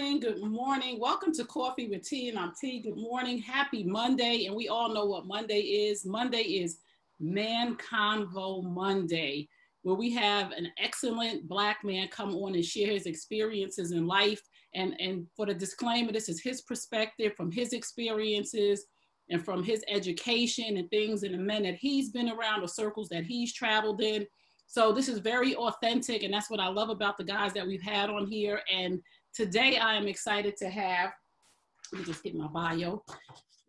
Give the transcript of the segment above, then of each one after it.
morning. Good morning. Welcome to Coffee with Tea, and I'm T. Good morning. Happy Monday. And we all know what Monday is. Monday is Man Convo Monday, where we have an excellent Black man come on and share his experiences in life. And for the disclaimer, this is his perspective from his experiences and from his education and things and the men that he's been around, the circles that he's traveled in. So this is very authentic, and that's what I love about the guys that we've had on here. And today I am excited to have, let me just get my bio,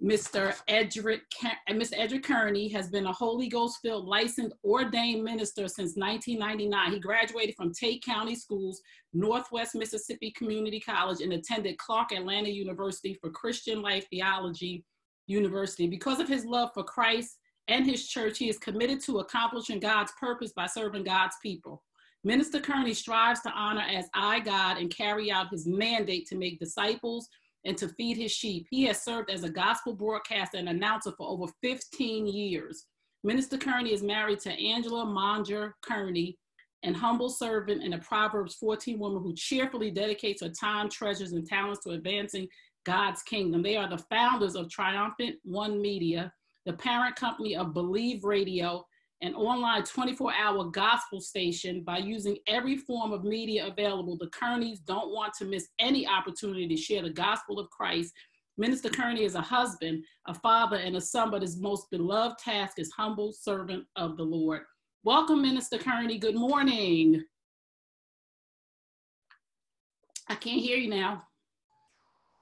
Mr. Ederic. Mr. Ederic Kerney has been a Holy Ghost-filled licensed ordained minister since 1999. He graduated from Tate County Schools, Northwest Mississippi Community College, and attended Clark Atlanta University for Christian Life Theology University. Because of his love for Christ and his church, he is committed to accomplishing God's purpose by serving God's people. Minister Kerney strives to honor as God and carry out his mandate to make disciples and to feed his sheep. He has served as a gospel broadcaster and announcer for over 15 years. Minister Kerney is married to Angela Manger Kerney, an humble servant and a Proverbs 14 woman who cheerfully dedicates her time, treasures, and talents to advancing God's kingdom. They are the founders of Triumphant One Media, the parent company of Believe Radio, an online 24-hour gospel station. By using every form of media available, the Kerneys don't want to miss any opportunity to share the gospel of Christ. Minister Kerney is a husband, a father, and a son, but his most beloved task is humble servant of the Lord. Welcome, Minister Kerney. Good morning. I can't hear you now.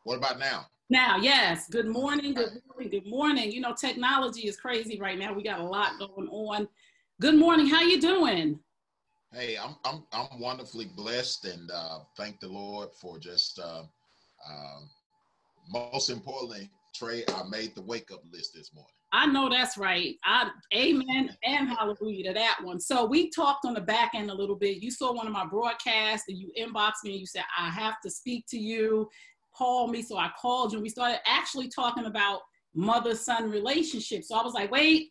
What about now? Now, yes. Good morning, good morning, good morning. You know, technology is crazy right now. We got a lot going on. Good morning. How you doing? Hey, I'm wonderfully blessed, and thank the Lord for just most importantly, Trey, I made the wake up list this morning. I know that's right. Amen and hallelujah to that one. So we talked on the back end a little bit. You saw one of my broadcasts and you inboxed me and you said, I have to speak to you. Call me. So I called you and we started actually talking about mother-son relationships. So I was like, wait,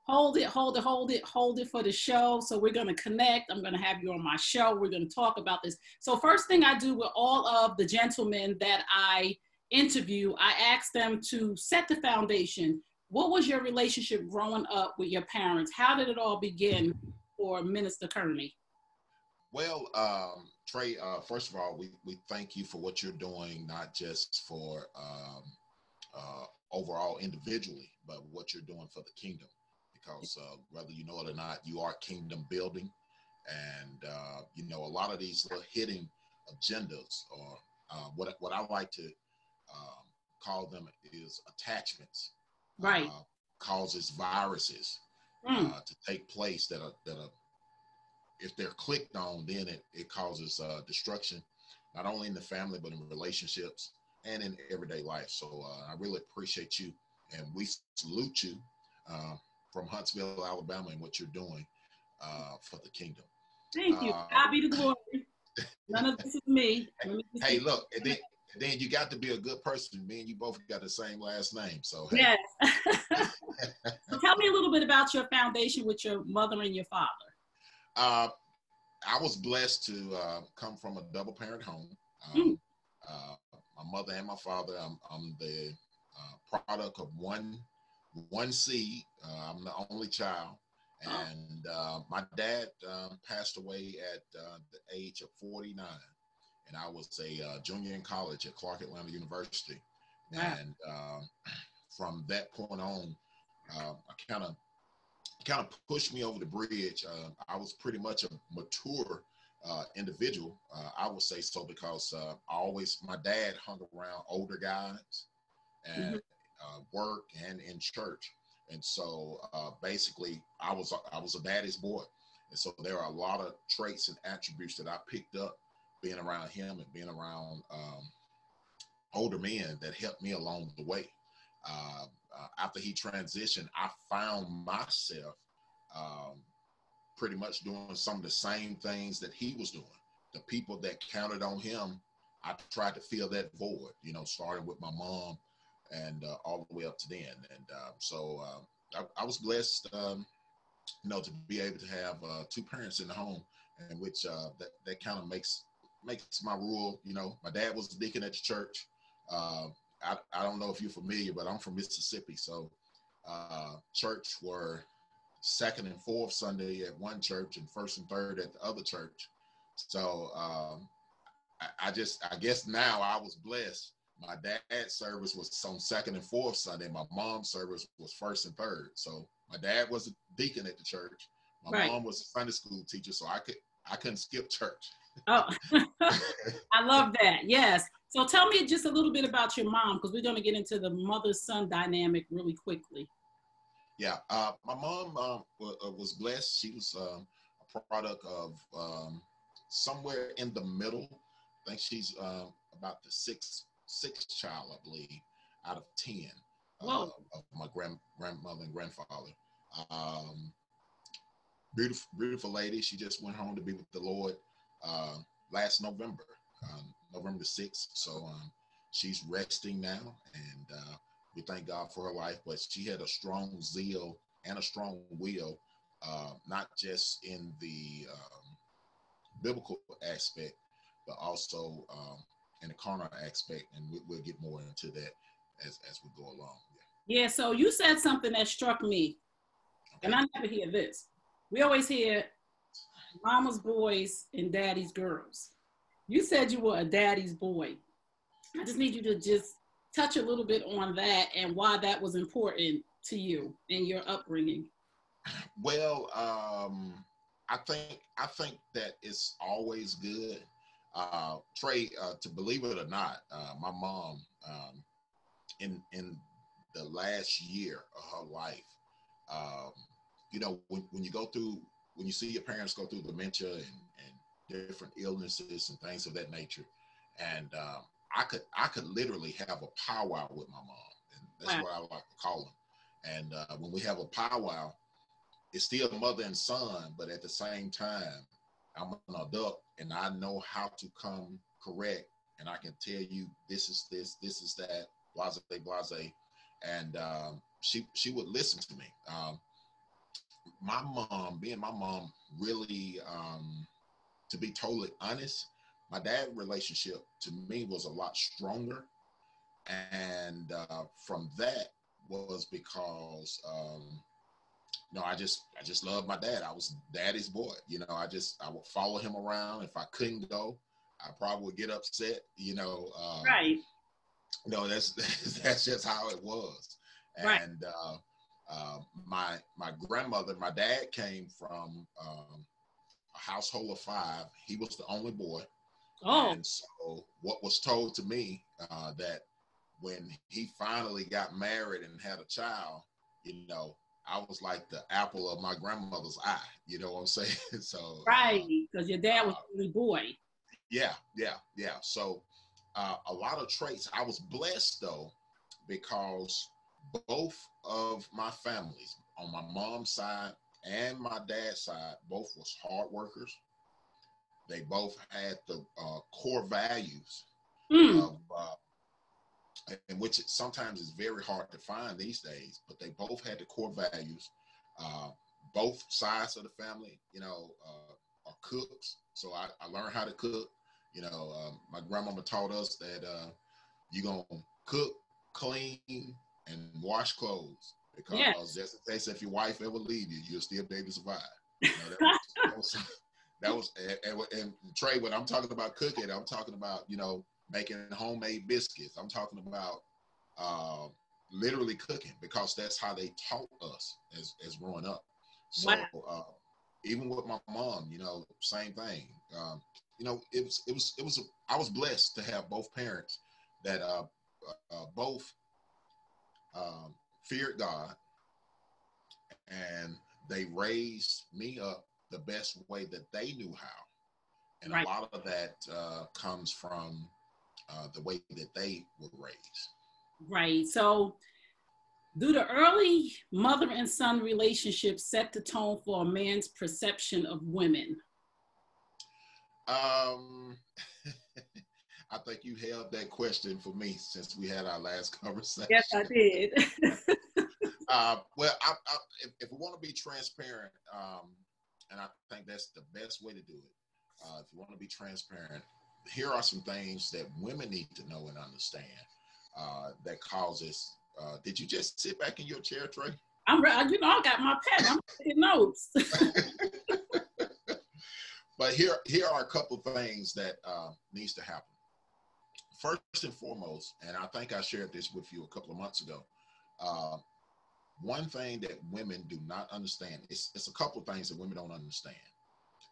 hold it for the show. So we're going to connect. I'm going to have you on my show. We're going to talk about this. So first thing I do with all of the gentlemen that I interview, I ask them to set the foundation. What was your relationship growing up with your parents? How did it all begin for Minister Kerney? Well, Trey, first of all, we thank you for what you're doing, not just for overall individually, but what you're doing for the kingdom. Because whether you know it or not, you are kingdom building. And, you know, a lot of these little hidden agendas, or what I like to call them is attachments. Right. Causes viruses to take place that are if they're clicked on, then it causes destruction, not only in the family, but in relationships and in everyday life. So I really appreciate you, and we salute you from Huntsville, Alabama, and what you're doing for the kingdom. Thank you. God be the glory. None of this is me. Hey, look, and then you got to be a good person. Me and you both got the same last name. So hey. Yes. So tell me a little bit about your foundation with your mother and your father. I was blessed to come from a double parent home. My mother and my father. I'm the product of one seed. I'm the only child, and my dad passed away at the age of 49, and I was a junior in college at Clark Atlanta University. Wow. And from that point on, I kind of pushed me over the bridge. I was pretty much a mature individual, I would say so, because my dad hung around older guys and work and in church. And so basically I was a daddy's boy. And so there are a lot of traits and attributes that I picked up being around him and being around older men that helped me along the way. After he transitioned, I found myself pretty much doing some of the same things that he was doing. The people that counted on him, I tried to fill that void, you know, starting with my mom and all the way up to then. And so I was blessed, you know, to be able to have two parents in the home, in which that kind of makes makes my rule. You know, my dad was a deacon at the church. I don't know if you're familiar, but I'm from Mississippi. So church were second and fourth Sunday at one church and first and third at the other church. So I guess now I was blessed. My dad's service was on second and fourth Sunday. My mom's service was first and third. So my dad was a deacon at the church. My mom was a Sunday school teacher, so I couldn't skip church. Oh, I love that. Yes. So tell me just a little bit about your mom, because we're going to get into the mother-son dynamic really quickly. Yeah, my mom was blessed. She was a product of somewhere in the middle. I think she's about the sixth child, I believe, out of 10 of my grandmother and grandfather. Beautiful lady. She just went home to be with the Lord last November, November the 6th. So she's resting now, and we thank God for her life. But she had a strong zeal and a strong will, not just in the biblical aspect, but also in the carnal aspect, and we'll get more into that as we go along. Yeah, so you said something that struck me, and I never hear this. We always hear mama's boys and daddy's girls. You said you were a daddy's boy. I just need you to just touch a little bit on that and why that was important to you in your upbringing. Well, I think that it's always good. Trey, to believe it or not, my mom, in the last year of her life, you know, when you see your parents go through dementia and different illnesses and things of that nature, and I could literally have a powwow with my mom, and that's what I like to call them. And when we have a powwow, it's still mother and son, but at the same time, I'm an adult and I know how to come correct, and I can tell you this is this is that, blase blase, and she would listen to me. My mom really, to be totally honest, my dad relationship to me was a lot stronger, and from that was because no, I just loved my dad. I was daddy's boy. You know, I would follow him around. If I couldn't go, I probably would get upset. You know, right. No, that's just how it was. Right. And my grandmother, my dad came from a household of 5. He was the only boy. Oh. And so what was told to me that when he finally got married and had a child, you know, I was like the apple of my grandmother's eye. You know what I'm saying? So right, because your dad was the only boy. Yeah. So a lot of traits. I was blessed though, because both of my families, on my mom's side and my dad's side, both was hard workers. They both had the core values of in which it sometimes is very hard to find these days, but they both had the core values. Both sides of the family, you know, are cooks. So I learned how to cook. You know, my grandmama taught us that you're going to cook, clean, and wash clothes, because just in case if your wife ever leave you, you'll still be able to survive. You know, that was and Trey, when I'm talking about cooking, I'm talking about, you know, making homemade biscuits. I'm talking about literally cooking, because that's how they taught us as growing up. So even with my mom, you know, same thing. You know, I was blessed to have both parents that both feared God, and they raised me up the best way that they knew how. And a lot of that comes from the way that they were raised. Right. So do the early mother and son relationship set the tone for a man's perception of women? I think you held that question for me since we had our last conversation. Yes, I did. Well, if we want to be transparent, and I think that's the best way to do it, if you want to be transparent, here are some things that women need to know and understand that causes. Did you just sit back in your chair, Trey? I got my pen. I'm taking notes. But here are a couple things that needs to happen. First and foremost, and I think I shared this with you a couple of months ago. One thing that women do not understand, it's a couple of things that women don't understand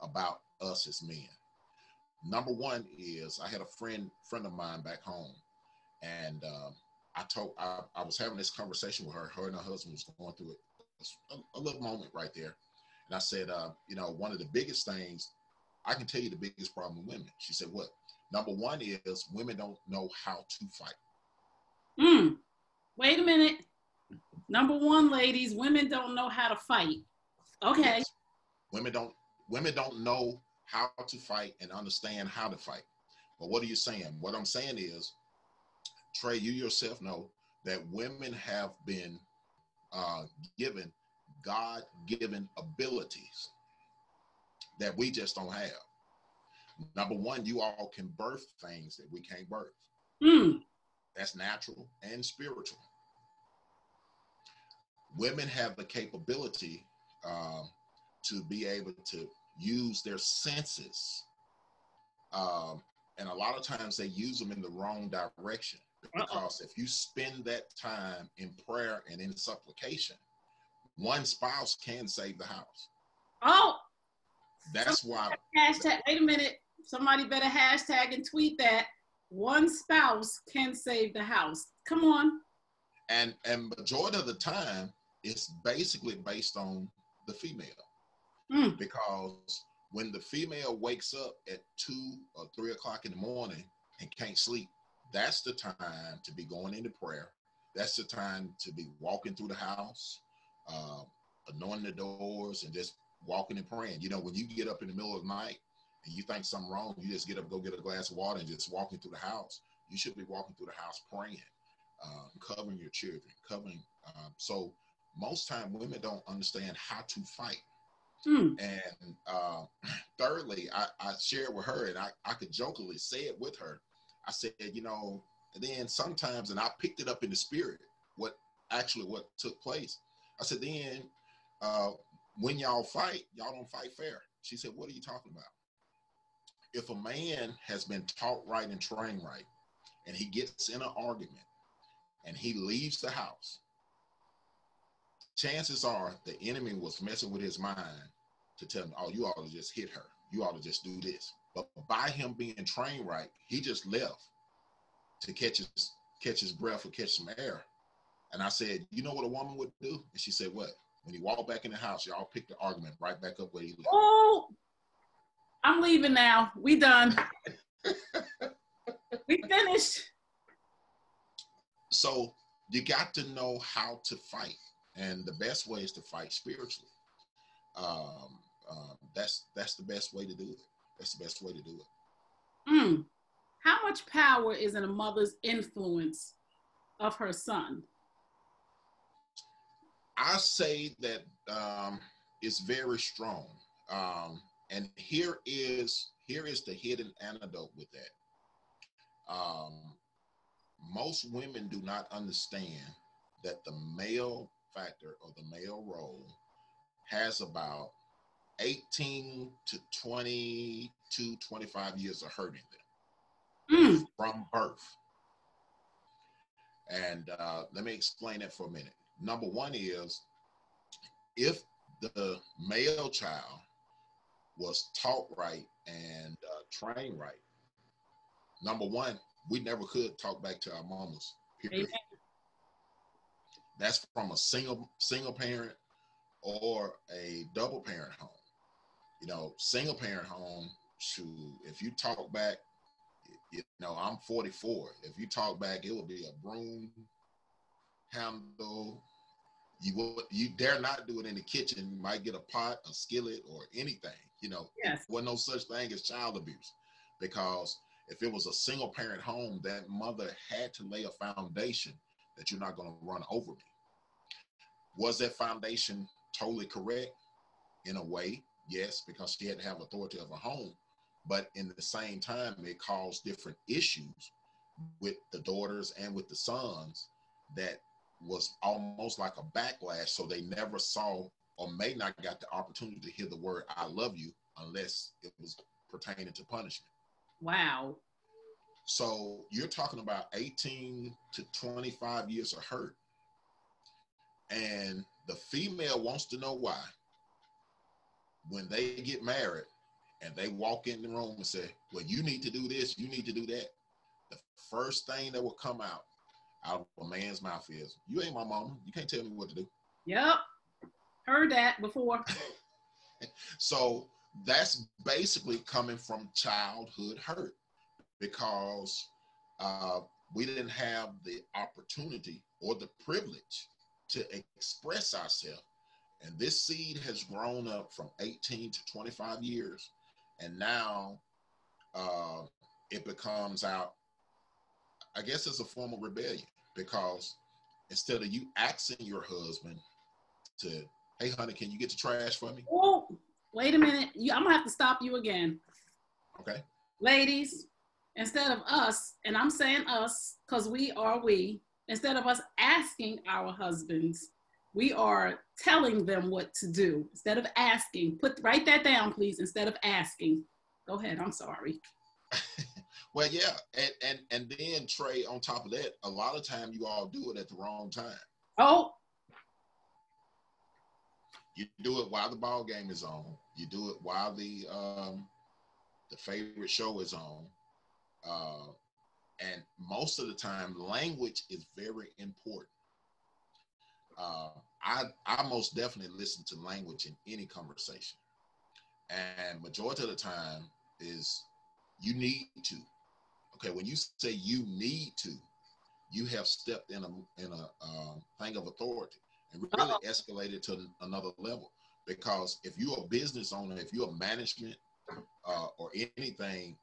about us as men. Number one is I had a friend of mine back home, and I was having this conversation with her. Her and her husband was going through a little moment right there, and I said, one of the biggest things I can tell you, the biggest problem with women. She said, "What?" Number one is women don't know how to fight. Wait a minute. Number one, ladies, women don't know how to fight. Okay. Yes. Women don't know how to fight and understand how to fight. But what are you saying? What I'm saying is, Trey, you yourself know that women have been given God-given abilities that we just don't have. Number one, you all can birth things that we can't birth. That's natural and spiritual. Women have the capability to be able to use their senses. And a lot of times they use them in the wrong direction. Because if you spend that time in prayer and in supplication, one spouse can save the house. Oh, that's why. Hashtag, wait a minute. Somebody better hashtag and tweet that. One spouse can save the house. Come on. And majority of the time, it's basically based on the female. Because when the female wakes up at 2 or 3 o'clock in the morning and can't sleep, that's the time to be going into prayer. That's the time to be walking through the house, anointing the doors, and just walking and praying. You know, when you get up in the middle of the night and you think something wrong, you just get up, go get a glass of water and just walking through the house. You should be walking through the house praying, covering your children, covering. So most time women don't understand how to fight. And thirdly, I shared with her, and I could jokingly say it with her. I said, you know, and then sometimes, and I picked it up in the spirit, what took place. I said, then when y'all fight, y'all don't fight fair. She said, what are you talking about? If a man has been taught right and trained right, and he gets in an argument and he leaves the house, chances are the enemy was messing with his mind to tell him, oh, you ought to just hit her. You ought to just do this. But by him being trained right, he just left to catch his breath or catch some air. And I said, you know what a woman would do? And she said, what? When he walked back in the house, y'all picked the argument right back up where he left. Oh, I'm leaving now. We done. We finished. So you got to know how to fight. And the best way is to fight spiritually. That's the best way to do it. That's the best way to do it. How much power is in a mother's influence of her son? I say that it's very strong. And here is the hidden antidote with that. Most women do not understand that the male factor or the male role has about 18 to 20 to 25 years of hurting them from birth. And let me explain that for a minute. Number one is, if the male child was taught right and trained right, number one, we never could talk back to our mamas, period. Amen. That's from a single parent or a double parent home. You know, single parent home, shoot, if you talk back, you know, I'm 44. If you talk back, it will be a broom handle. You dare not do it in the kitchen. You might get a pot, a skillet, or anything. You know, yes. There wasn't no such thing as child abuse, because if it was a single parent home, that mother had to lay a foundation that you're not going to run over me. Was that foundation totally correct? In a way, yes, because she had to have authority of a home. but in the same time, it caused different issues with the daughters and with the sons that was almost like a backlash. So they never saw or may not got the opportunity to hear the word "I love you" unless it was pertaining to punishment. Wow. So you're talking about 18 to 25 years of hurt. And the female wants to know why. When they get married and they walk in the room and say, well, you need to do this, you need to do that. The first thing that will come out of a man's mouth is, you ain't my mama. You can't tell me what to do. Yep. Heard that before. So that's basically coming from childhood hurt, because we didn't have the opportunity or the privilege to express ourselves. And this seed has grown up from 18 to 25 years. And now it becomes out, I guess it's a form of rebellion, because instead of you asking your husband to, hey, honey, can you get the trash for me? Oh, wait a minute. I'm going to have to stop you again. Okay. Ladies, instead of us, and I'm saying us because we, instead of us asking our husbands, we are telling them what to do instead of asking. Write that down, please, instead of asking. Go ahead. I'm sorry. Well, yeah. And then, Trey, on top of that, a lot of time you all do it at the wrong time. Oh. You do it while the ball game is on. You do it while the favorite show is on. And most of the time, language is very important. I most definitely listen to language in any conversation. And majority of the time is you need to. Okay, when you say you need to, you have stepped in a thing of authority and really escalated to another level. Because if you're a business owner, if you're a management or anything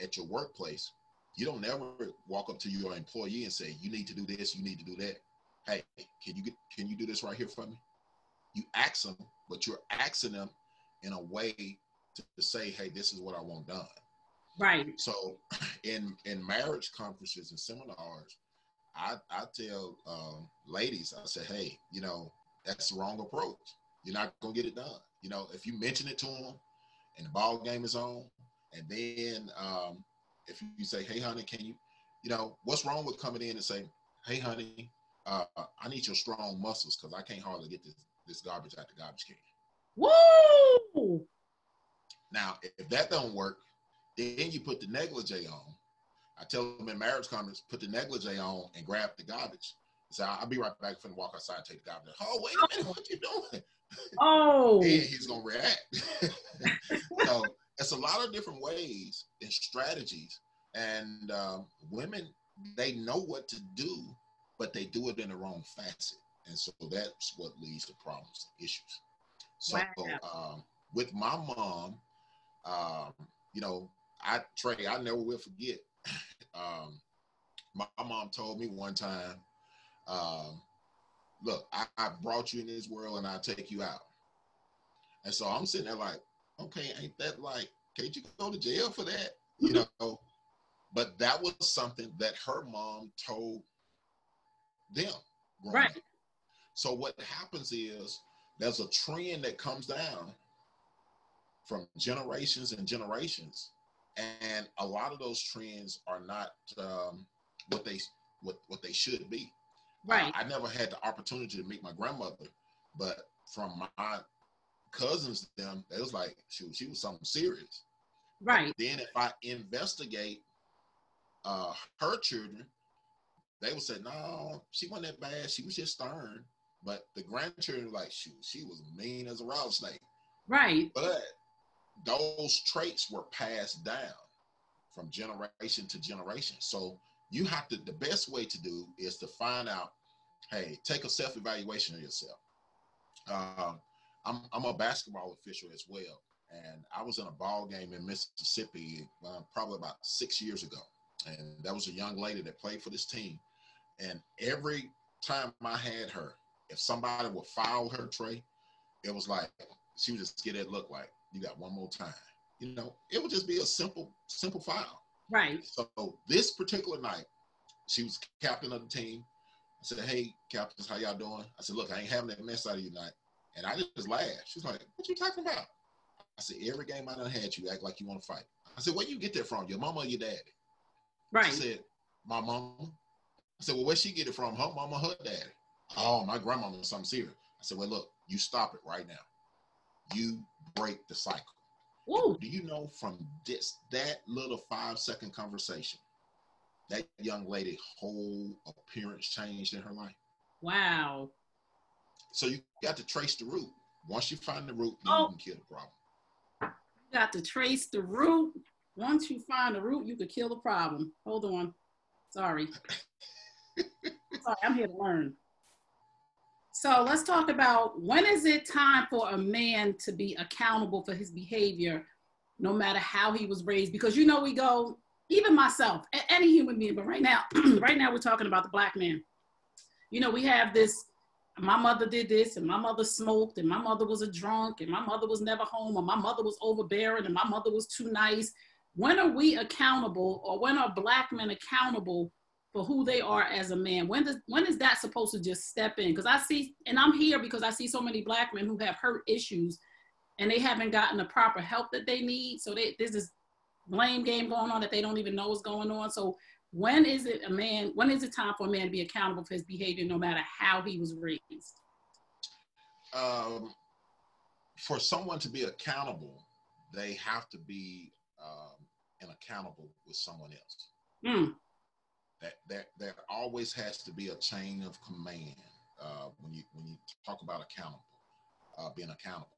at your workplace, you don't never walk up to your employee and say, you need to do this, you need to do that. Hey, can you do this right here for me? You ask them, but you're asking them in a way to say, hey, this is what I want done. Right. So in marriage conferences and seminars, I tell ladies, I say, hey, that's the wrong approach. You're not going to get it done. If you mention it to them and the ball game is on, and then if you say, hey, honey, can you, what's wrong with coming in and saying, hey, honey, I need your strong muscles because I can't hardly get this garbage out the garbage can. Woo! Now, if that don't work, then you put the negligee on. I tell them in marriage conference, put the negligee on and grab the garbage. So I'll be right back for the walk outside and take the garbage. Oh, wait a minute, what you doing? Oh. And he's going to react. So it's a lot of different ways and strategies. And women, they know what to do, but they do it in the wrong facet. And so that's what leads to problems and issues. So with my mom, Trey, I never will forget. My mom told me one time, look, I brought you in this world and I'll take you out. And so I'm sitting there like, okay, ain't that like, can't you go to jail for that? But that was something that her mom told them. Right. Up. So what happens is there's a trend that comes down from generations and generations. And a lot of those trends are not what they should be. Right. I never had the opportunity to meet my grandmother, but from my cousins, it was like she was something serious. Right. But then if I investigate her children, they would say, no, she wasn't that bad. She was just stern. But the grandchildren were like, she was mean as a rattlesnake. Right. But those traits were passed down from generation to generation. So you have to, the best way to do is to find out, hey, take a self-evaluation of yourself. I'm a basketball official as well. And I was in a ball game in Mississippi probably about 6 years ago. And that was a young lady that played for this team. And every time I had her, if somebody would foul her, Trey, it was like, she would just get that look like, you got one more time. You know, it would just be a simple file. Right. So this particular night, she was captain of the team. I said, "Hey, captains, how y'all doing?" I said, "Look, I ain't having that mess out of you tonight." And I just laughed. She's like, "What you talking about?" I said, "Every game I done had, you act like you want to fight." I said, "Where you get that from? Your mama or your daddy?" Right. She said, "My mama." I said, "Well, where she get it from? Her mama, her daddy?" "Oh, my grandmama was something serious." I said, "Well, look, you stop it right now. You break the cycle." Do you know from that little 5-second conversation, that young lady's whole appearance changed in her life? Wow. So you got to trace the root. Once you find the root, then you can kill the problem. You got to trace the root. Once you find the root, you could kill the problem. Hold on. Sorry. Sorry, I'm here to learn. So let's talk about, when is it time for a man to be accountable for his behavior, no matter how he was raised? Because, you know, we go, even myself, any human being, but right now, right now we're talking about the Black man. You know, we have this, my mother did this, and my mother smoked, and my mother was a drunk, and my mother was never home, or my mother was overbearing, and my mother was too nice. When are we accountable, or when are Black men accountable for who they are as a man? When is that supposed to just step in? Because I see, and I'm here because I see so many Black men who have hurt issues, and they haven't gotten the proper help that they need. So there's this blame game going on that they don't even know what's going on. So when is it time for a man to be accountable for his behavior, no matter how he was raised? For someone to be accountable, they have to be accountable with someone else. There always has to be a chain of command when you talk about being accountable.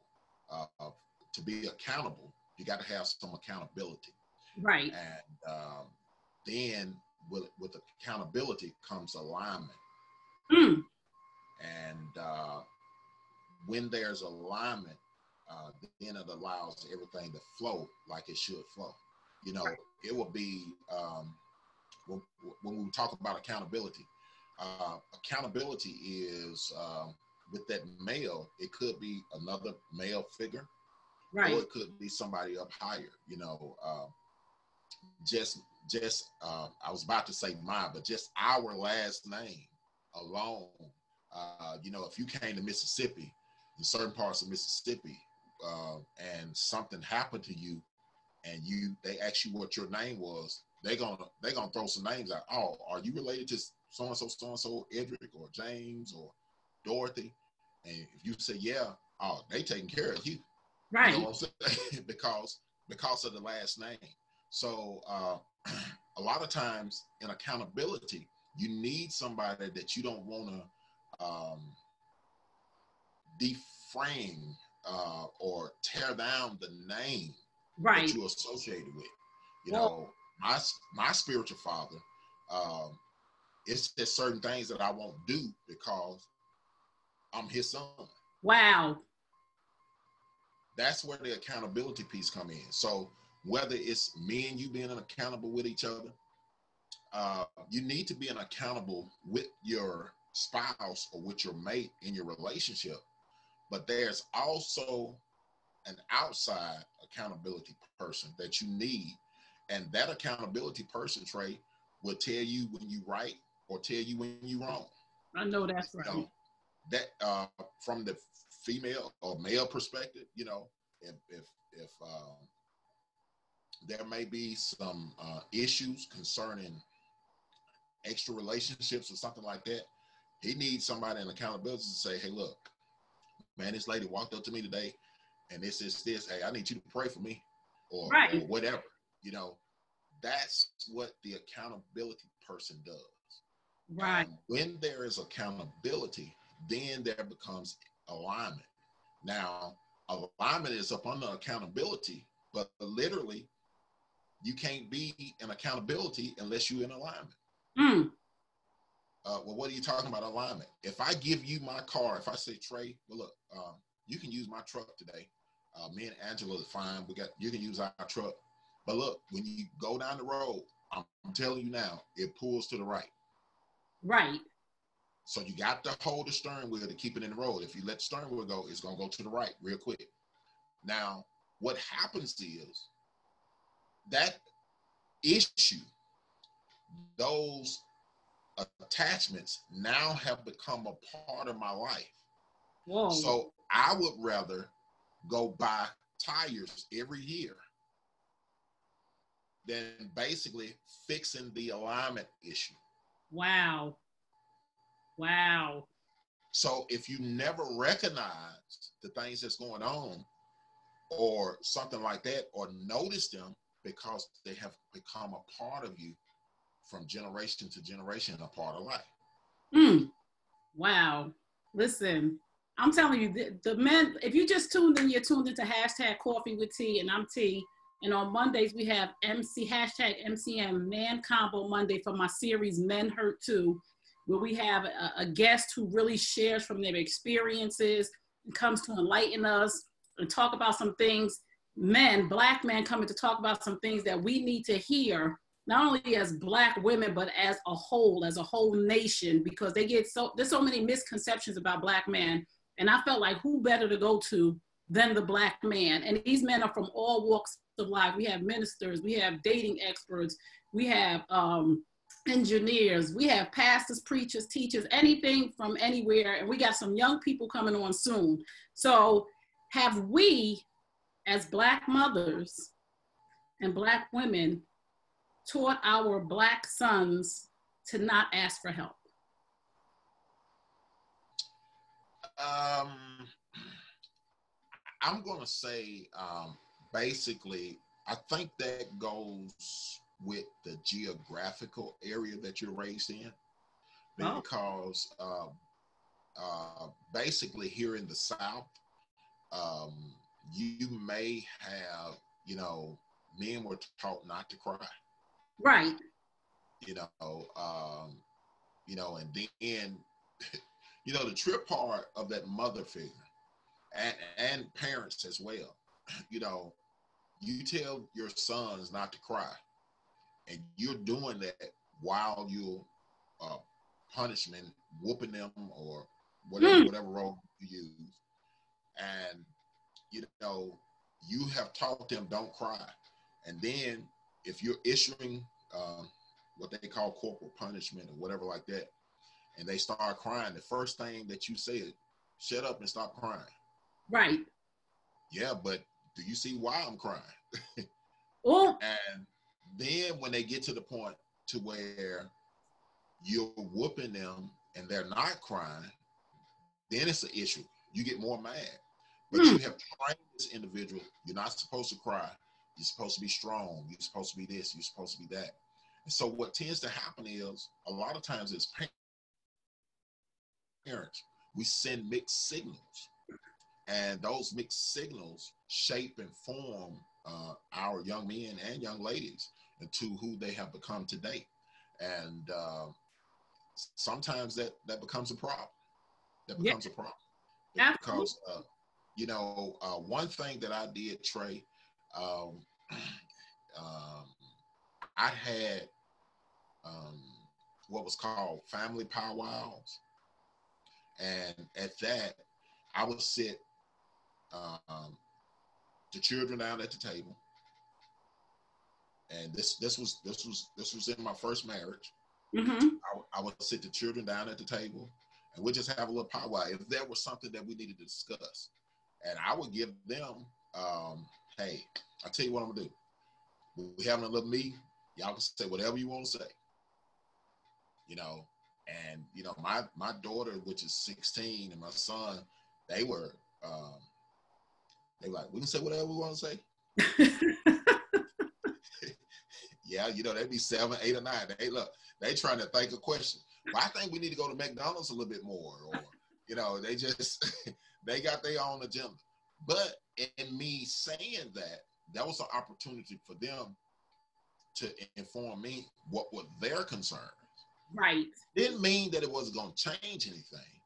To be accountable, you got to have some accountability. Right. And then with accountability comes alignment. And when there's alignment, then it allows everything to flow like it should flow. You know, it will be, when we talk about accountability, accountability is, with that male, it could be another male figure, right, or it could be somebody up higher. You know, I was about to say mine, but just our last name alone. You know, if you came to Mississippi, in certain parts of Mississippi, and something happened to you, and they asked you what your name was, they're gonna throw some names out. "Oh, are you related to so and so, Ederic or James or Dorothy?" And if you say yeah, "Oh, they taking care of you." Right. You know what I'm saying? because of the last name. So a lot of times in accountability, you need somebody that you don't want to deframe or tear down the name that you're associated with. You know, my spiritual father, it's just certain things that I won't do because I'm his son. Wow. That's where the accountability piece come in. So whether it's me and you being accountable with each other, you need to be accountable with your spouse or with your mate in your relationship. But there's also an outside accountability person that you need. And that accountability person, Trey, will tell you when you right or tell you when you wrong. I know that's right. You know, that from the female or male perspective, you know, if there may be some issues concerning extra relationships or something like that, he needs somebody in accountability to say, "Hey, look, man, this lady walked up to me today and this. Hey, I need you to pray for me," or whatever. You know, that's what the accountability person does. Right. And when there is accountability, then there becomes alignment. Now, alignment is up under accountability, but literally, you can't be in accountability unless you're in alignment. Well, what are you talking about alignment? If I give you my car, if I say, "Trey, well, look, you can use my truck today. Me and Angela is fine. You can use our truck. But look, when you go down the road, I'm telling you now, it pulls to the right." Right. So you got to hold the steering wheel to keep it in the road. If you let the steering wheel go, it's going to go to the right real quick. Now, what happens is that issue, those attachments now have become a part of my life. Whoa. So I would rather go buy tires every year than basically fixing the alignment issue. Wow. Wow. So if you never recognize the things that's going on or something like that, or notice them because they have become a part of you from generation to generation, a part of life. Wow. Listen, I'm telling you, the men, if you just tuned in, you're tuned into hashtag Coffee with T, and I'm T. And on Mondays, we have hashtag MCM Man Combo Monday for my series Men Hurt Too, where we have a guest who really shares from their experiences and comes to enlighten us and talk about some things. Black men coming to talk about some things that we need to hear, not only as Black women, but as a whole nation, because there's so many misconceptions about Black men. And I felt like who better to go to than the Black man? And these men are from all walks of life. We have ministers, we have dating experts, we have engineers, we have pastors, preachers, teachers, anything from anywhere. And we got some young people coming on soon. So have we, as Black mothers and Black women, taught our Black sons to not ask for help? I'm going to say, basically, I think that goes with the geographical area that you're raised in, because basically here in the South, you may have, men were taught not to cry. Right. And then, the trip part of that mother figure and parents as well, you tell your sons not to cry, and you're doing that while you're punishment, whooping them or whatever role you use. And, you have taught them don't cry. And then if you're issuing what they call corporal punishment or whatever like that, and they start crying, the first thing that you say is, shut up and stop crying. Right. Yeah, but do you see why I'm crying? Oh. And then when they get to the point to where you're whooping them and they're not crying, then it's an issue. You get more mad. But you have trained this individual, you're not supposed to cry. You're supposed to be strong. You're supposed to be this. You're supposed to be that. And so what tends to happen is, a lot of times as parents, we send mixed signals. And those mixed signals shape and form our young men and young ladies into who they have become today. And sometimes that becomes a problem. That becomes a problem. Because, one thing that I did, Trey, I had what was called family powwows. And at that, I would sit the children down at the table. And this was in my first marriage. Mm-hmm. I would sit the children down at the table, and we'd just have a little powwow if there was something that we needed to discuss. And I would give them, hey, I'll tell you what I'm gonna do. We're having a little meeting. Y'all can say whatever you want to say. And my daughter, which is 16, and my son, they were like, we can say whatever we want to say. Yeah, they'd be 7, 8, or 9. They trying to think of questions. Well, I think we need to go to McDonald's a little bit more, or they just they got their own agenda. But in me saying that was an opportunity for them to inform me what were their concerns. Right. Didn't mean that it wasn't going to change anything,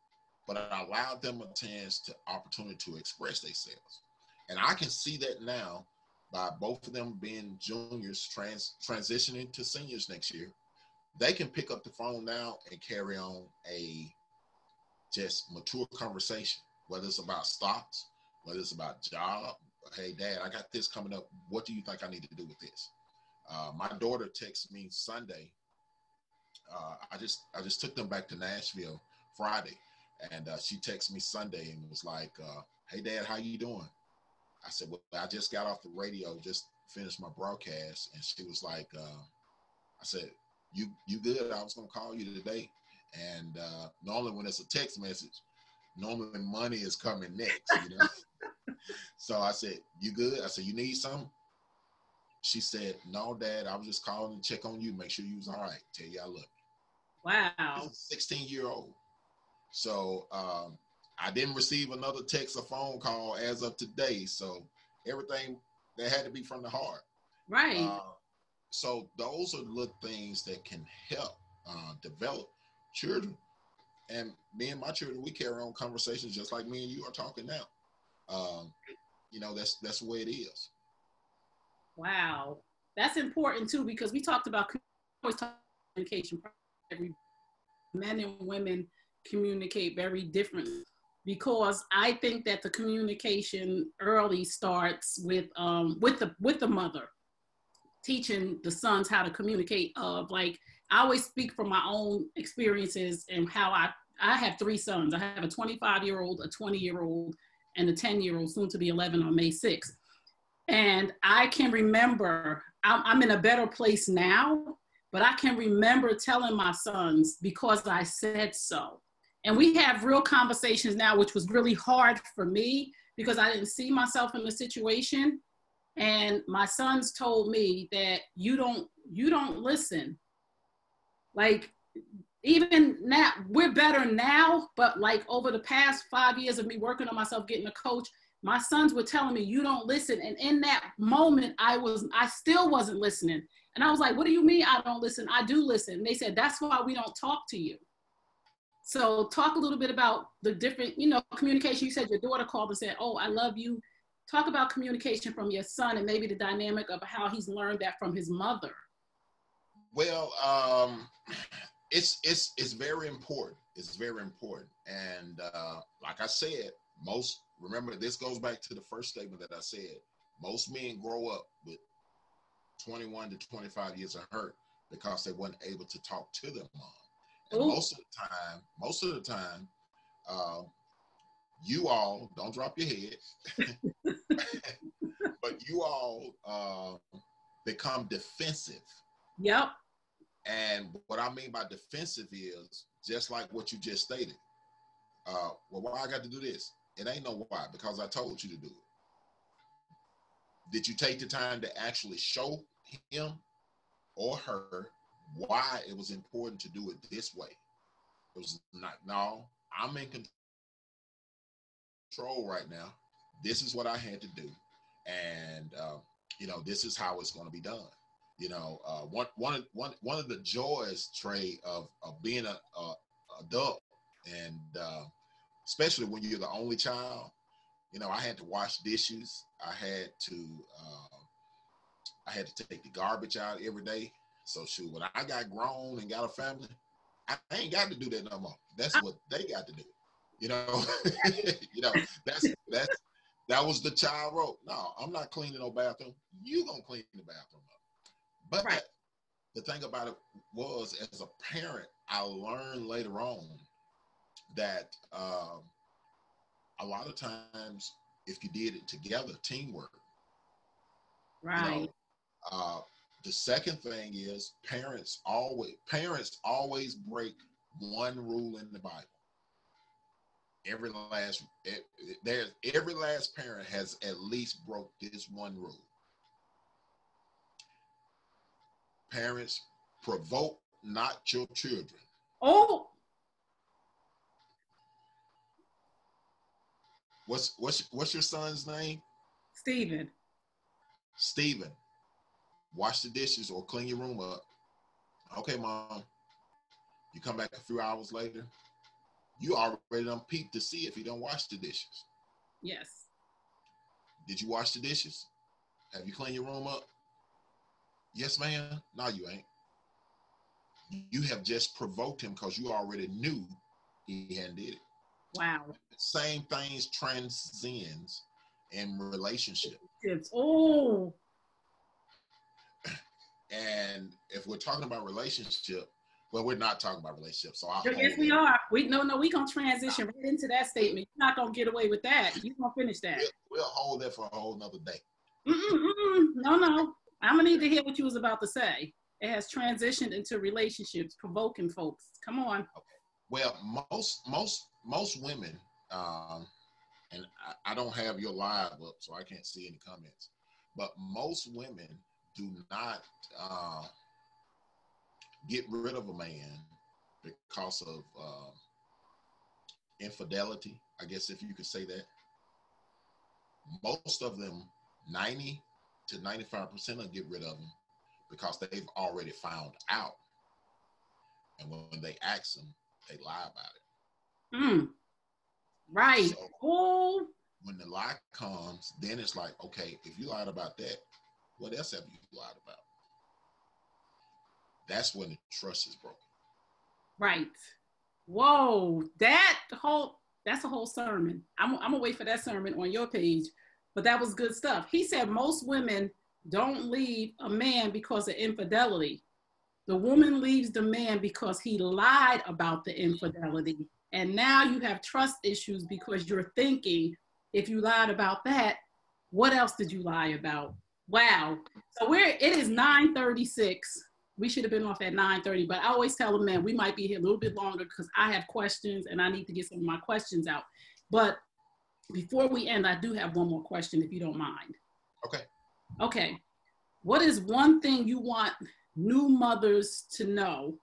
but it allowed them a chance to opportunity to express themselves. And I can see that now by both of them being juniors transitioning to seniors next year. They can pick up the phone now and carry on a just mature conversation, whether it's about stocks, whether it's about job, hey, Dad, I got this coming up. What do you think I need to do with this? My daughter texted me Sunday. I just took them back to Nashville Friday, and she texted me Sunday and was like, "Hey, Dad, how you doing?" I said, "Well, I just got off the radio, just finished my broadcast," and she was like, "I said, you good? I was gonna call you today." And normally when it's a text message, normally money is coming next, you know. So I said, "You good?" I said, "You need something?" She said, "No, Dad, I was just calling to check on you, make sure you was all right, tell you I love you." Wow. This is a 16-year-old. So I didn't receive another text or phone call as of today. So everything that had to be from the heart. Right. So those are the little things that can help develop children. And me and my children, we carry on conversations just like me and you are talking now. You know, that's the way it is. Wow. That's important too, because we talked about communication. Every men and women communicate very differently, because I think that the communication early starts with the mother teaching the sons how to communicate. Like, I always speak from my own experiences and how I have three sons. I have a 25-year-old, a 20-year-old, and a 10-year-old, soon to be 11 on May 6th. And I can remember, I'm in a better place now, but I can remember telling my sons, because I said so. And we have real conversations now, which was really hard for me because I didn't see myself in the situation. And my sons told me that you don't listen. Like, even now, we're better now, but like over the past 5 years of me working on myself, getting a coach, my sons were telling me, you don't listen. And in that moment, I still wasn't listening. And I was like, what do you mean I don't listen? I do listen. And they said, that's why we don't talk to you. So talk a little bit about the different, communication. You said your daughter called and said, oh, I love you. Talk about communication from your son and maybe the dynamic of how he's learned that from his mother. Well, it's very important. It's very important. And like I said, remember, this goes back to the first statement that I said. Most men grow up with 21 to 25 years of hurt because they weren't able to talk to their mom. And most of the time, you all, don't drop your head, but you all become defensive. Yep. And what I mean by defensive is just like what you just stated. Well, why I got to do this? It ain't no why, because I told you to do it. Did you take the time to actually show him or her why it was important to do it this way? It was not, no, I'm in control right now. This is what I had to do. And, this is how it's going to be done. One of the joys, Trey, of being an adult, and especially when you're the only child, I had to wash dishes. I had to take the garbage out every day. So shoot, when I got grown and got a family, I ain't got to do that no more. That's what they got to do. That was the child role. No, I'm not cleaning no bathroom. You gonna clean the bathroom up. But right. The thing about it was, as a parent, I learned later on that a lot of times, if you did it together, teamwork. Right. The second thing is parents always break one rule in the Bible. Every last parent has at least broke this one rule. Parents, provoke not your children. Oh. What's your son's name? Stephen. Stephen. Wash the dishes or clean your room up. Okay, Mom. You come back a few hours later. You already done peeped to see if he don't wash the dishes. Yes. Did you wash the dishes? Have you cleaned your room up? Yes, ma'am. No, you ain't. You have just provoked him because you already knew he hadn't did it. Wow. Same things transcends in relationship. Oh. And if we're talking about relationship, well, we're not talking about relationships. So yes, we are. We gonna transition right into that statement. You're not gonna get away with that. You're gonna finish that. We'll hold that for a whole nother day. No. I'm gonna need to hear what you was about to say. It has transitioned into relationships, provoking folks. Come on. Okay. Well, most women, and I don't have your live up, so I can't see any comments. But most women do not get rid of a man because of infidelity, I guess, if you could say that. Most of them, 90 to 95% will get rid of them because they've already found out. And when they ask them, they lie about it. Right. So when the lie comes, then it's like, okay, if you lied about that, what else have you lied about? That's when the trust is broken. Right. Whoa, that's a whole sermon. I'm gonna wait for that sermon on your page, but that was good stuff. He said most women don't leave a man because of infidelity. The woman leaves the man because he lied about the infidelity. And now you have trust issues because you're thinking, if you lied about that, what else did you lie about? Wow. So it is 9:36. We should have been off at 9:30, but I always tell them, man, we might be here a little bit longer because I have questions and I need to get some of my questions out. But before we end, I do have one more question, if you don't mind. Okay. What is one thing you want new mothers to know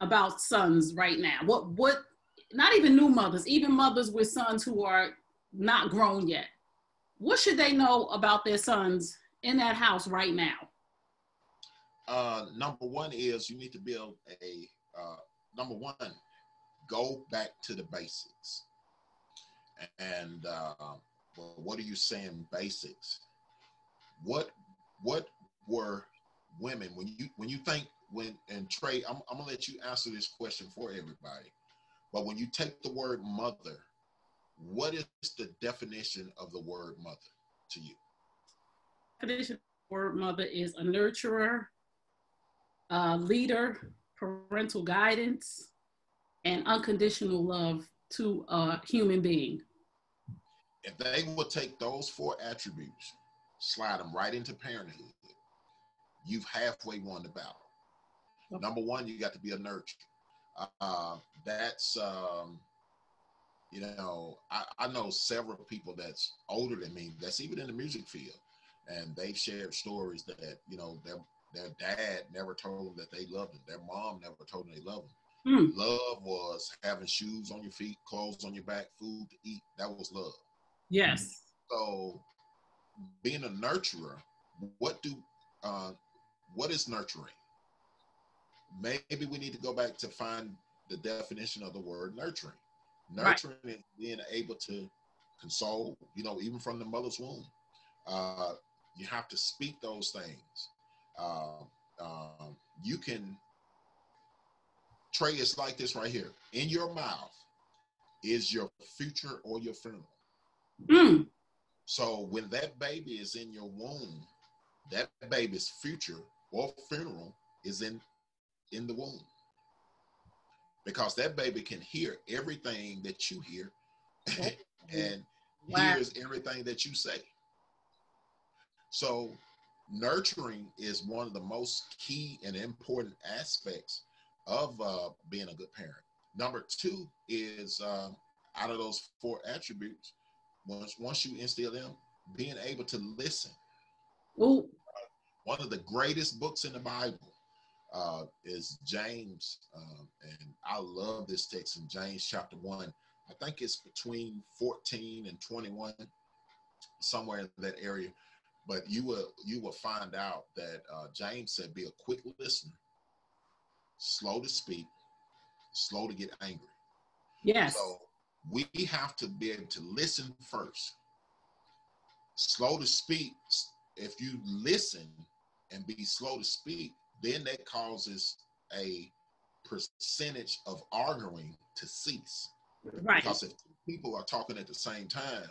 about sons right now? What, not even new mothers, even mothers with sons who are not grown yet. What should they know about their sons in that house right now? Number one is you need to build number one, go back to the basics. And well, what are you saying basics? What were women, when you think, and Trey, I'm gonna let you answer this question for everybody, but when you take the word mother, what is the definition of the word mother to you? The definition of the word mother is a nurturer, leader, parental guidance, and unconditional love to a human being. If they would take those four attributes, slide them right into parenthood, you've halfway won the battle. Okay. Number one, you got to be a nurturer. That's, I know several people that's older than me, that's even in the music field, and they've shared stories that, their dad never told them that they loved them. Their mom never told them they loved them. Love was having shoes on your feet, clothes on your back, food to eat. That was love. Yes. So being a nurturer, what is nurturing? Maybe we need to go back to find the definition of the word nurturing. Nurturing is being able to console, even from the mother's womb. You have to speak those things. You can, Trey, it's like this right here. In your mouth is your future or your funeral. So when that baby is in your womb, that baby's future or funeral is in the womb. Because that baby can hear everything that you hear and hears everything that you say. So nurturing is one of the most key and important aspects of being a good parent. Number two is out of those four attributes, once you instill them, being able to listen. Ooh. One of the greatest books in the Bible is James, and I love this text in James chapter 1. I think it's between 14 and 21, somewhere in that area. But you will find out that James said, be a quick listener, slow to speak, slow to get angry. Yes. So we have to be able to listen first. Slow to speak. If you listen and be slow to speak, then that causes a percentage of arguing to cease. Right. Because if two people are talking at the same time,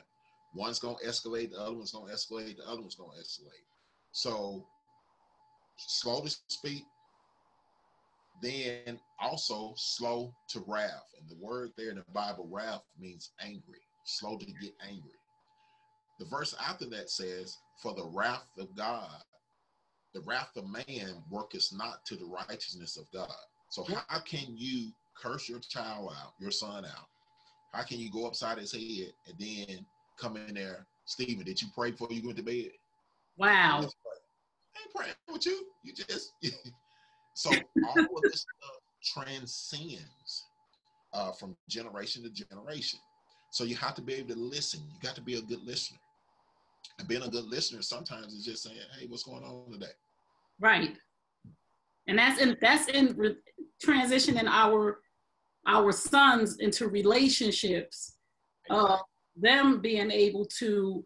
One's going to escalate, the other one's going to escalate, the other one's going to escalate. So slow to speak, then also slow to wrath. And the word there in the Bible, wrath, means angry, slow to get angry. The verse after that says, for the wrath of God, the wrath of man worketh not to the righteousness of God. So how can you curse your child out, your son out? How can you go upside his head and then come in there, Stephen, did you pray before you went to bed? Wow. I ain't praying with you. You just, so all of this stuff transcends from generation to generation. So you have to be able to listen. You got to be a good listener. And being a good listener sometimes is just saying, hey, what's going on today? Right. And that's in transitioning our sons into relationships, them being able to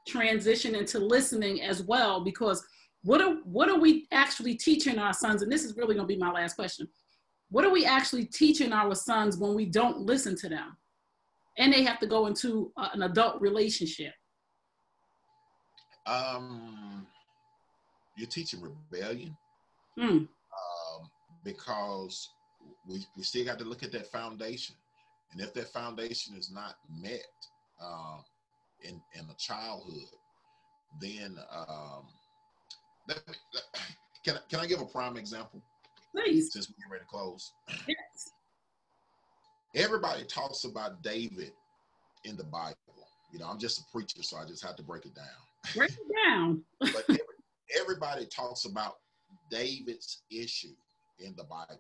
transition into listening as well, because what are we actually teaching our sons? And this is really going to be my last question. What are we actually teaching our sons when we don't listen to them and they have to go into an adult relationship? You're teaching rebellion, because we still got to look at that foundation. And if that foundation is not met in a childhood, then can I give a prime example? Please. Since we get ready to close. Yes. Everybody talks about David in the Bible. You know, I'm just a preacher, so I just have to break it down. Break it down. But everybody talks about David's issue in the Bible.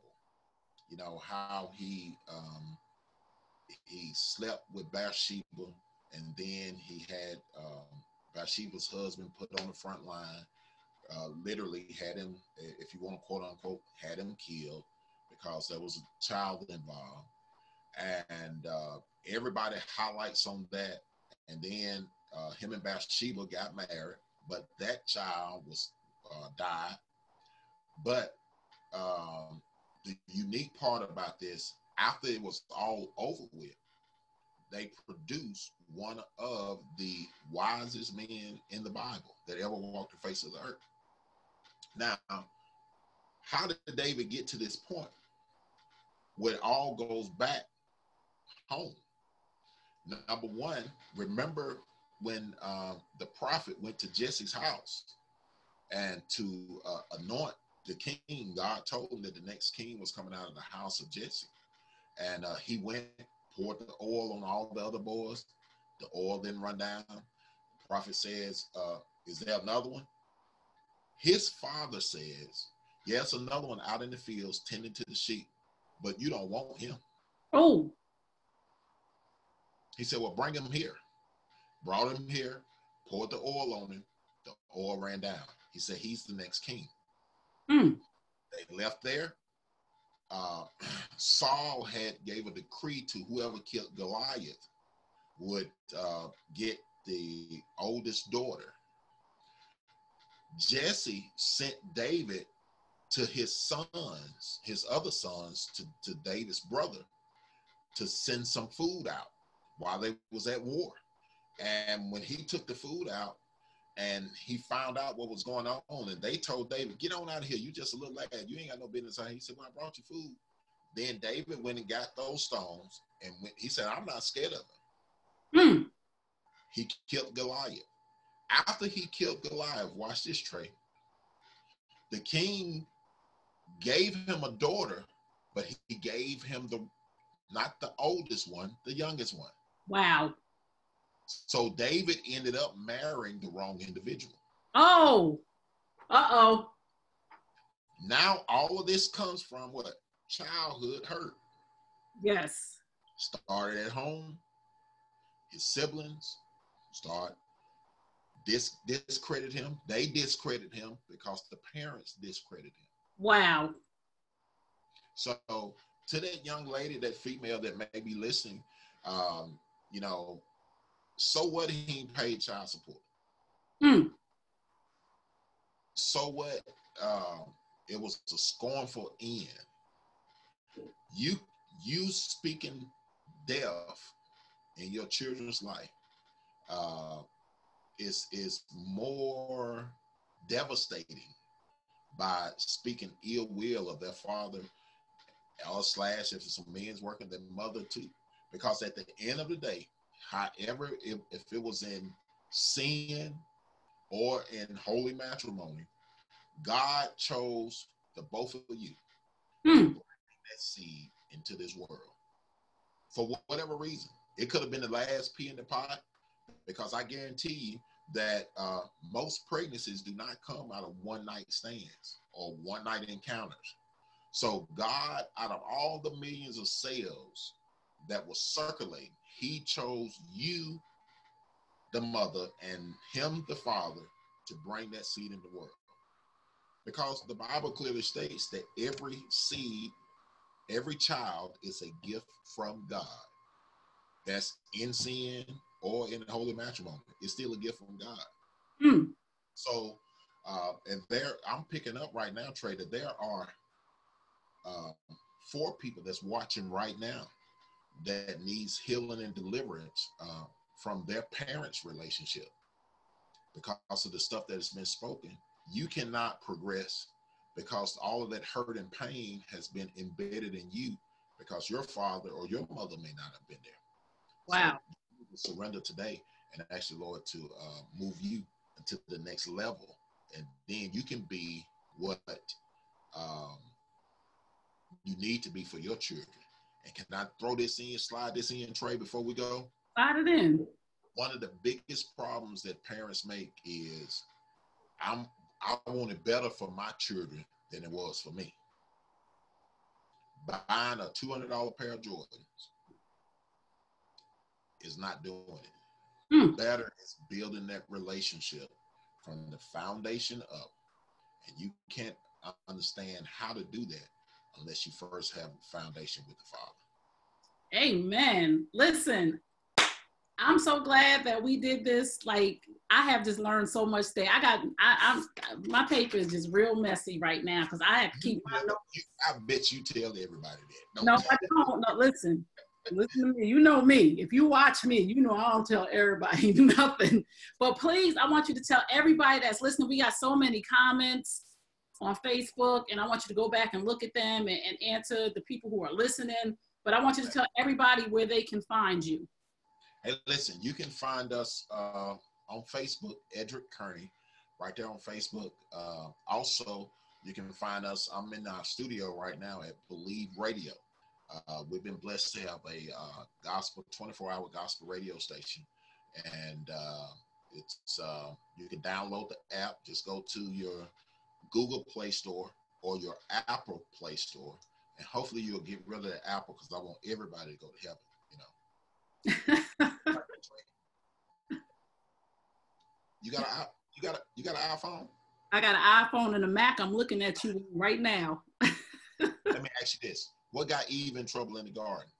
You know, how he slept with Bathsheba, and then he had Bathsheba's husband put on the front line, literally had him, if you want to quote unquote, had him killed because there was a child involved. And everybody highlights on that. And then him and Bathsheba got married, but that child was died. But the unique part about this, after it was all over with, they produced one of the wisest men in the Bible that ever walked the face of the earth. Now, how did David get to this point where it all goes back home? Number one, remember when the prophet went to Jesse's house and to anoint the king, God told him that the next king was coming out of the house of Jesse. And he went, poured the oil on all the other boys. The oil didn't run down. The prophet says, is there another one? His father says, yes, another one out in the fields tending to the sheep, but you don't want him. Oh. He said, well, bring him here. Brought him here, poured the oil on him. The oil ran down. He said, he's the next king. They left there. Saul gave a decree to whoever killed Goliath would get the oldest daughter. Jesse sent David to his sons, his other sons, to David's brother, to send some food out while they was at war. And when he took the food out and he found out what was going on, and they told David, get on out of here, you just a little lad, you ain't got no business out here. He said, well, I brought you food. Then David went and got those stones, and he said, I'm not scared of him. He killed Goliath. After he killed Goliath, watch this, Trey, the king gave him a daughter, but he gave him not the oldest one, the youngest one. Wow. So David ended up marrying the wrong individual. Oh. Uh-oh. Now all of this comes from what? Childhood hurt. Yes. Started at home. His siblings start discredit him. They discredit him because the parents discredit him. Wow. So to that young lady, that female that may be listening, you know, so what, he ain't paid child support. So what, it was a scornful end. You speaking death in your children's life is more devastating by speaking ill will of their father, or slash if it's some men's working their mother too. Because at the end of the day, however, if it was in sin or in holy matrimony, God chose the both of you to bring that seed into this world. For whatever reason, it could have been the last pea in the pot, because I guarantee you that most pregnancies do not come out of one night stands or one night encounters. So God, out of all the millions of cells that were circulating, he chose you, the mother, and him, the father, to bring that seed into the world. Because the Bible clearly states that every seed, every child is a gift from God. That's in sin or in holy matrimony. It's still a gift from God. So, and I'm picking up right now, Trey, that there are 4 people that's watching right now that needs healing and deliverance from their parents' relationship. Because of the stuff that has been spoken, you cannot progress because all of that hurt and pain has been embedded in you because your father or your mother may not have been there. Wow. So you can surrender today and ask the Lord to move you to the next level. And then you can be what you need to be for your children. And can I throw this in, slide this in, Trey, before we go? Slide it in. One of the biggest problems that parents make is I want it better for my children than it was for me. Buying a $200 pair of Jordans is not doing it. Better is building that relationship from the foundation up. And you can't understand how to do that unless you first have a foundation with the Father. Amen. Listen, I'm so glad that we did this. Like, I have just learned so much today. My paper is just real messy right now because I have to keep my notes. I bet you tell everybody that. No, I don't. No, listen to me. You know me. If you watch me, you know I don't tell everybody nothing. But please, I want you to tell everybody that's listening. We got so many comments on Facebook, and I want you to go back and look at them and answer the people who are listening. But I want you to tell everybody where they can find you. Hey, listen, you can find us on Facebook, Ederic Kerney, right there on Facebook. Also, you can find us, I'm in our studio right now at Believe Radio. We've been blessed to have a gospel, 24-hour gospel radio station. And it's you can download the app. Just go to your Google Play Store or your Apple Play Store. And hopefully you'll get rid of the Apple because I want everybody to go to heaven, you know. You got an iPhone? I got an iPhone and a Mac. I'm looking at you right now. Let me ask you this: what got Eve in trouble in the garden?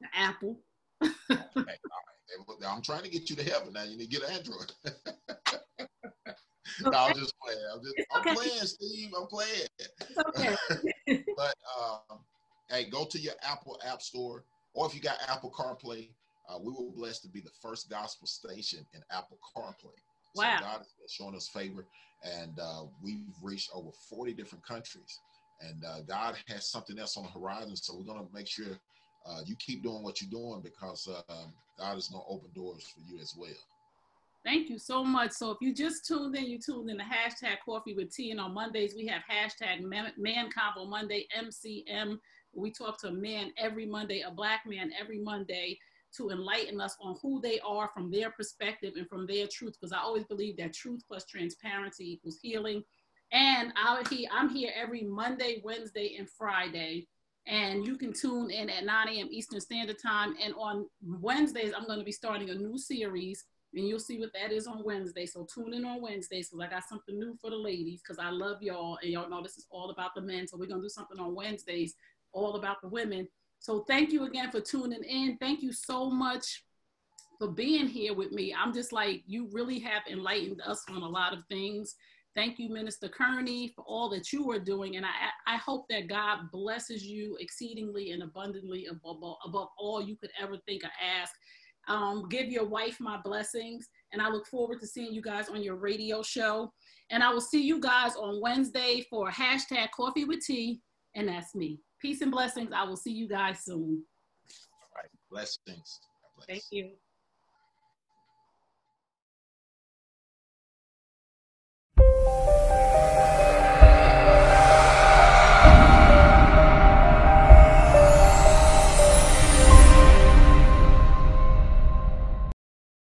The Apple. Okay, all right. I'm trying to get you to heaven now. You need to get an Android. No, I'm just playing. I'm playing, Steve. I'm playing. It's okay. But hey, go to your Apple App Store, or if you got Apple CarPlay. We were blessed to be the first gospel station in Apple CarPlay. So wow. God has shown us favor, and we've reached over 40 different countries. And God has something else on the horizon, so we're going to make sure you keep doing what you're doing because God is going to open doors for you as well. Thank you so much. So if you just tuned in, you tuned in to hashtag Coffee with Tea, and on Mondays we have hashtag Man Convo Monday, MCM. We talk to a man every Monday, a Black man every Monday, to enlighten us on who they are from their perspective and from their truth, because I always believe that truth plus transparency equals healing. And I'm here every Monday, Wednesday, and Friday, and you can tune in at 9 a.m. Eastern Standard Time. And on Wednesdays, I'm going to be starting a new series, and you'll see what that is on Wednesday. So tune in on Wednesdays because I got something new for the ladies because I love y'all, and y'all know this is all about the men. So we're going to do something on Wednesdays all about the women. So thank you again for tuning in. Thank you so much for being here with me. I'm just like, you really have enlightened us on a lot of things. Thank you, Minister Kerney, for all that you are doing. And I hope that God blesses you exceedingly and abundantly above all you could ever think or ask. Give your wife my blessings. And I look forward to seeing you guys on your radio show. And I will see you guys on Wednesday for hashtag Coffee with Tea. And that's me. Peace and blessings. I will see you guys soon. All right. Blessings. Thank you.